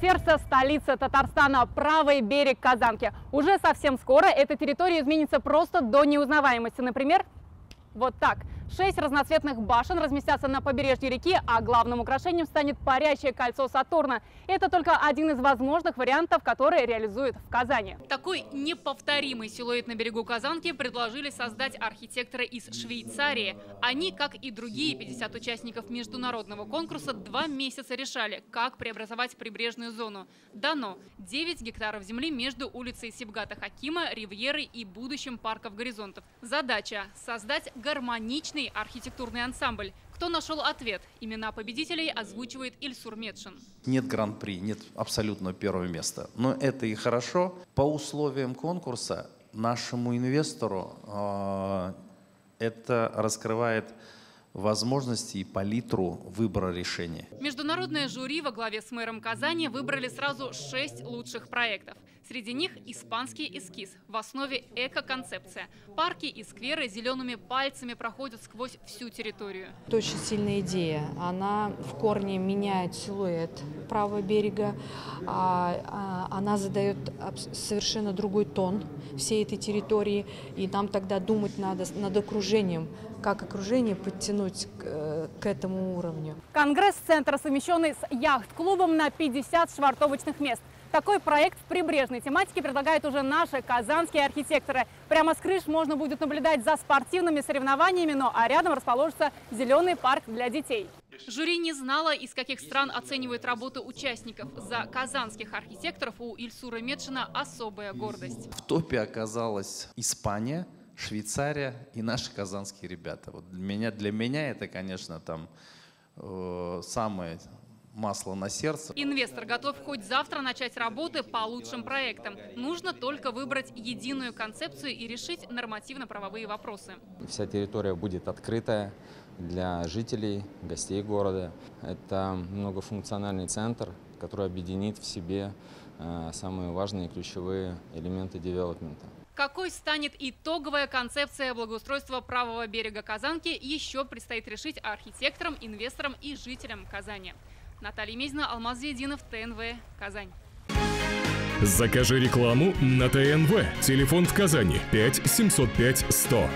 сердце столицы Татарстана, правый берег Казанки. Уже совсем скоро эта территория изменится просто до неузнаваемости. Например, вот так. 6 разноцветных башен разместятся на побережье реки, а главным украшением станет парящее кольцо Сатурна. Это только один из возможных вариантов, которые реализуют в Казани. Такой неповторимый силуэт на берегу Казанки предложили создать архитекторы из Швейцарии. Они, как и другие 50 участников международного конкурса, 2 месяца решали, как преобразовать прибрежную зону. Дано 9 гектаров земли между улицей Сибгата Хакима, Ривьерой и будущим парков Горизонтов. Задача – создать гармоничный архитектурный ансамбль. Кто нашел ответ? Имена победителей озвучивает Ильсур Медшин. Нет гран-при, нет абсолютно первого места. Но это и хорошо. По условиям конкурса нашему инвестору это раскрывает возможности и палитру выбора решения. Международное жюри во главе с мэром Казани выбрали сразу 6 лучших проектов. Среди них испанский эскиз, в основе эко-концепция. Парки и скверы зелеными пальцами проходят сквозь всю территорию. Это очень сильная идея. Она в корне меняет силуэт правого берега. Она задает совершенно другой тон всей этой территории. И нам тогда думать надо над окружением, как окружение подтянуть к этому уровню. Конгресс-центр, совмещенный с яхт-клубом на 50 швартовочных мест. Такой проект в прибрежной тематике предлагают уже наши казанские архитекторы. Прямо с крыш можно будет наблюдать за спортивными соревнованиями, а рядом расположится зеленый парк для детей. Жюри не знало, из каких стран оценивают работу участников. За казанских архитекторов у Ильсура Медшина особая гордость. В топе оказалась Испания, Швейцария и наши казанские ребята. Вот для меня это, конечно, там самое масло на сердце. Инвестор готов хоть завтра начать работы по лучшим проектам. Нужно только выбрать единую концепцию и решить нормативно-правовые вопросы. Вся территория будет открытая для жителей, гостей города. Это многофункциональный центр, который объединит в себе самые важные ключевые элементы девелопмента. Какой станет итоговая концепция благоустройства правого берега Казанки, еще предстоит решить архитекторам, инвесторам и жителям Казани. Наталья Мезина, Алмаз Зиединов, ТНВ, Казань. Закажи рекламу на ТНВ. Телефон в Казани 5 705 100.